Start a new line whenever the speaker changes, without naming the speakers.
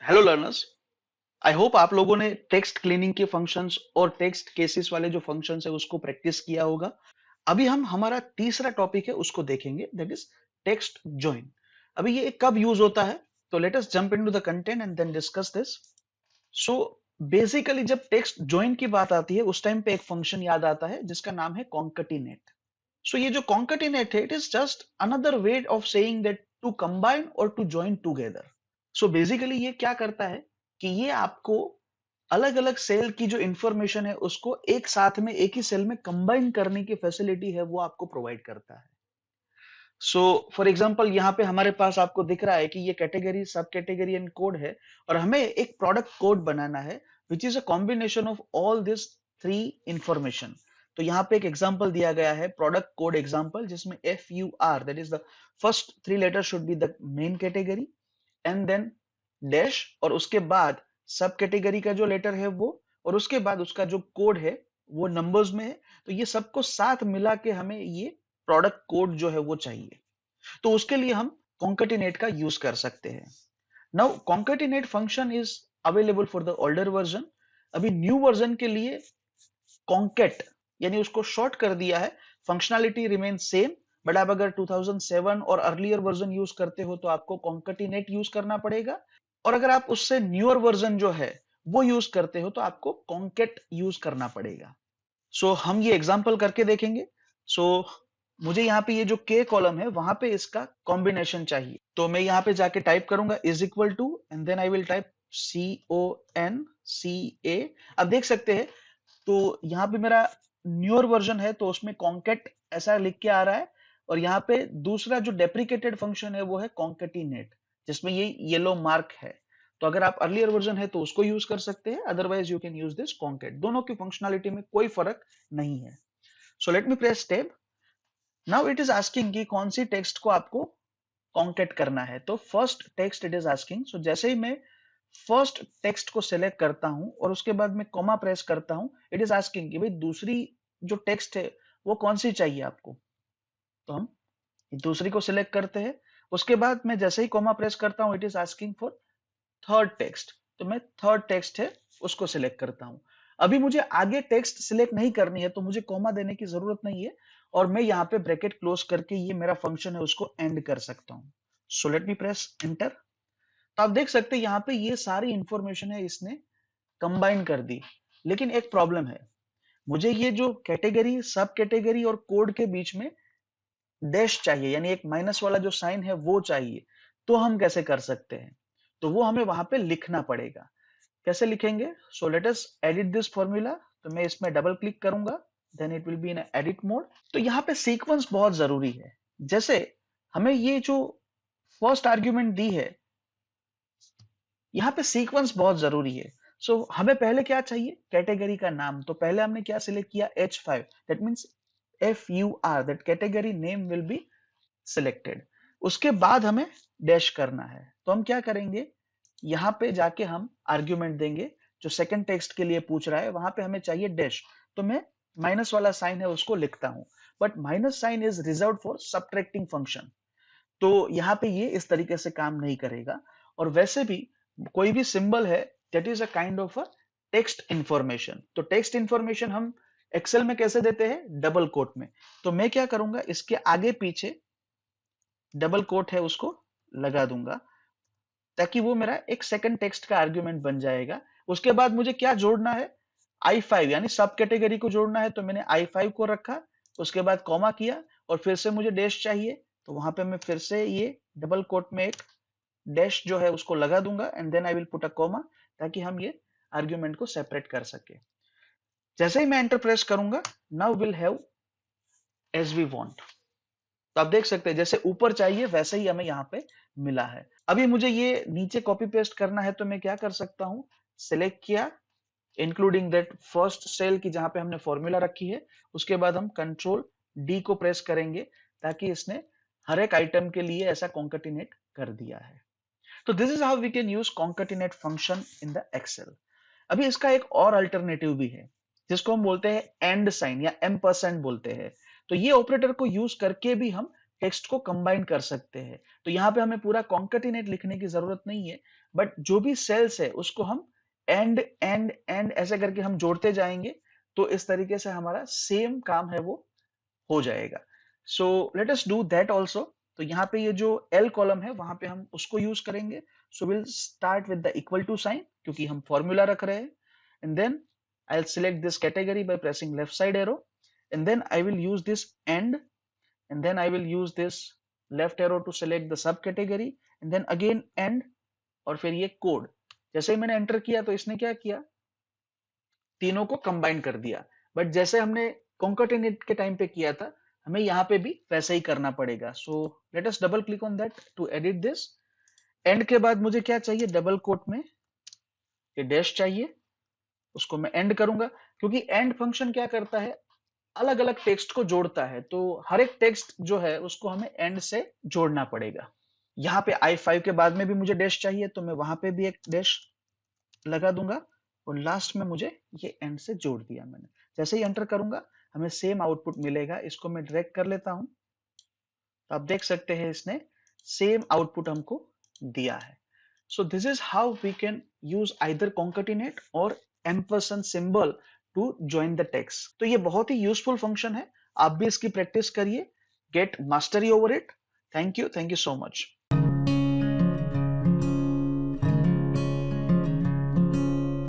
Hello learners. I hope आप लोगों ने टेक्स्ट क्लीनिंग के फंक्शंस और टेक्स्ट केसेस वाले जो फंक्शंस है उसको प्रैक्टिस किया होगा। अभी हम हमारा तीसरा टॉपिक है उसको देखेंगे, दैट इज टेक्स्ट जॉइन। अभी ये कब यूज होता है, तो let us jump into the content and then discuss this. So basically जब टेक्स्ट जॉइन की बात आती है उस टाइम पे एक फंक्शन याद आता है जिसका नाम है कॉन्कटिनेट। सो ये जो कॉन्कटिनेट है, it is just another way of saying that to combine और to join together. So basically ये क्या करता है कि ये आपको अलग अलग सेल की जो इंफॉर्मेशन है उसको एक साथ में एक ही सेल में कंबाइन करने की फैसिलिटी है वो आपको प्रोवाइड करता है। सो फॉर एग्जांपल यहाँ पे हमारे पास आपको दिख रहा है कि ये कैटेगरी, सब कैटेगरी एंड कोड है और हमें एक प्रोडक्ट कोड बनाना है which is a combination of all this three information. तो यहाँ पे एक एग्जांपल दिया गया है, प्रोडक्ट कोड एग्जांपल, जिसमें FUR, that is the first three letter should be the main category and then dash, और उसके बाद सब कैटेगरी का जो लेटर है वो, और उसके बाद उसका जो कोड है वो नंबर्स में है। तो ये सबको साथ मिला के हमें ये प्रोडक्ट कोड जो है वो चाहिए। तो उसके लिए हम concatenate का यूज कर सकते हैं। Now concatenate function is available for the older version. अभी न्यू वर्जन के लिए concat यानी उसको शॉर्ट कर दिया है, फंक्शनैलिटी रिमेन सेम, बट आप अगर 2007 और अर्लियर वर्जन यूज करते हो तो आपको concatenate यूज करना पड़ेगा, और अगर आप उससे न्यूअर वर्जन जो है वो यूज करते हो तो आपको concat यूज करना पड़ेगा। सो हम ये एग्जांपल करके देखेंगे। सो मुझे यहाँ पे ये जो के कॉलम है वहां पे इसका कॉम्बिनेशन चाहिए, तो मैं यहाँ पे जाके टाइप करूंगा is equal to and then I will type CONCA। अब देख सकते हैं, तो यहाँ पे मेरा न्यूअर वर्जन है तो उसमें कॉन्केट ऐसा लिख के आ रहा है, और यहाँ पे दूसरा जो डेप्रिकेटेड फंक्शन है वो है कॉन्केटिनेट, जिसमें ये येलो मार्क है। तो अगर आप अर्लियर वर्जन है तो उसको यूज कर सकते हैं, otherwise you can use this concat. दोनों की फंक्शनैलिटी में कोई फर्क नहीं है। So let me press tab. Now it is asking कि कौन सी टेक्स्ट को आपको कॉन्केट करना है, तो first text it is asking. So जैसे ही मैं फर्स्ट टेक्स्ट को सिलेक्ट करता हूं और उसके बाद मैं कॉमा प्रेस करता हूं, इट इज आस्किंग कि भाई दूसरी जो टेक्स्ट है वो कौन सी चाहिए आपको। तो हम दूसरी को सिलेक्ट करते हैं। उसके बाद मैं जैसे ही कॉमा प्रेस करता हूं, it is asking for third text, तो मैं थर्ड टेक्स्ट है उसको सिलेक्ट करता हूं। अभी मुझे आगे टेक्स्ट सिलेक्ट नहीं करनी है तो मुझे कॉमा देने की जरूरत नहीं है, और मैं यहाँ पे ब्रैकेट क्लोज करके ये मेरा फंक्शन है उसको एंड कर सकता हूँ। सो लेट मी प्रेस एंटर। तो आप देख सकते हैं यहाँ पे ये सारी इंफॉर्मेशन है इसने कंबाइन कर दी। लेकिन एक प्रॉब्लम है, मुझे ये जो कैटेगरी, सब कैटेगरी और कोड के बीच में डैश चाहिए, यानी एक माइनस वाला जो साइन है वो चाहिए। तो हम कैसे कर सकते हैं, तो वो हमें वहां पे लिखना पड़ेगा। कैसे लिखेंगे? So let us edit this formula. तो मैं इसमें डबल क्लिक करूंगा, then it will be in edit mode. तो यहाँ पे सीक्वेंस बहुत जरूरी है। जैसे हमें ये जो फर्स्ट आर्ग्यूमेंट दी है, यहाँ पे सीक्वेंस बहुत जरूरी है। सो हमें पहले क्या चाहिए? कैटेगरी का नाम। तो पहले हमने क्या सिलेक्ट किया? H5, that means FUR, that category name will be selected. उसके बाद हमें डैश करना है, तो हम क्या करेंगे, यहाँ पे जाके हम आर्ग्यूमेंट देंगे। जो सेकंड टेक्स्ट के लिए पूछ रहा है वहां पे हमें चाहिए डैश, तो मैं माइनस वाला साइन है उसको लिखता हूं, but minus sign is reserve for subtracting function. तो यहाँ पे ये इस तरीके से काम नहीं करेगा। और वैसे भी कोई भी सिंबल है, that is a kind of a text information. तो टेक्स्ट इंफॉर्मेशन हम एक्सेल में कैसे देते हैं? डबल कोट में। तो मैं क्या करूंगा, इसके आगे पीछे डबल कोट है उसको लगा दूंगा, ताकि वो मेरा एक सेकंड टेक्स्ट का आर्ग्यूमेंट बन जाएगा। उसके बाद मुझे क्या जोड़ना है? I5 यानी सब कैटेगरी को जोड़ना है, तो मैंने I5 को रखा, उसके बाद कॉमा किया, और फिर से मुझे डैश चाहिए, तो वहां पे मैं फिर से ये डबल कोट में एक डैश जो है उसको लगा दूंगा, and then I will put a comma, ताकि हम ये आर्ग्यूमेंट को सेपरेट कर सके। जैसे ही मैं एंटर प्रेस करूंगा, now will have as we want. तो आप देख सकते हैं जैसे ऊपर चाहिए वैसे ही हमें यहाँ पे मिला है। अभी मुझे ये नीचे कॉपी पेस्ट करना है, तो मैं क्या कर सकता हूँ? सिलेक्ट किया, इंक्लूडिंग दैट फर्स्ट सेल की जहां पे हमने फॉर्मूला रखी है, उसके बाद हम कंट्रोल D को प्रेस करेंगे, ताकि इसने हर एक आइटम के लिए ऐसा कॉन्कटिनेट कर दिया है। तो this is how we can use concatenate function in the Excel. अभी इसका एक और अल्टरनेटिव भी है, जिसको हम बोलते हैं एंड साइन या M% बोलते हैं। तो ये ऑपरेटर को यूज करके भी हम टेक्स्ट को कंबाइन कर सकते हैं। तो यहाँ पे हमें पूरा कॉन्केटिनेट लिखने की जरूरत नहीं है, बट जो भी सेल्स है उसको हम एंड एंड एंड ऐसे करके हम जोड़ते जाएंगे, तो इस तरीके से हमारा सेम काम है वो हो जाएगा। सो let us do that also. तो यहाँ पे ये जो एल कॉलम है वहां पे हम उसको यूज करेंगे। So will start with the equal to sign, क्योंकि हम फॉर्मूला रख रहे हैं, and then I will select this category by pressing left side arrow, and then I will use this and, and then I will use this left arrow to select the subcategory, and then again end, और फिर ये code. जैसे ही मैंने enter किया तो इसने क्या किया, तीनों को कंबाइन कर दिया। बट जैसे हमने कॉन्केटिनेट के टाइम पे किया था, हमें यहाँ पे भी वैसे ही करना पड़ेगा। So let us double click on that to edit this. And के बाद मुझे क्या चाहिए, डबल कोट में ये डैश चाहिए, उसको मैं एंड करूंगा, क्योंकि एंड फंक्शन क्या करता है, अलग अलग टेक्स्ट को जोड़ता है, तो हर एक टेक्स्ट जो है उसको हमें एंड से जोड़ना पड़ेगा। यहाँ पे I5 के बाद में भी मुझे डैश चाहिए, तो मैं वहां पे भी एक डैश लगा दूंगा, और लास्ट में मुझे ये एंड से जोड़ दिया मैंने। जैसे ही एंटर करूंगा हमें सेम आउटपुट मिलेगा। इसको मैं ड्रैग कर लेता हूं, तो आप देख सकते हैं इसने सेम आउटपुट हमको दिया है। So this is how we can use either concatenate or ampersand symbol to join the text. तो ये बहुत ही यूजफुल फंक्शन है, आप भी इसकी प्रैक्टिस करिए, get mastery over it. Thank you so much.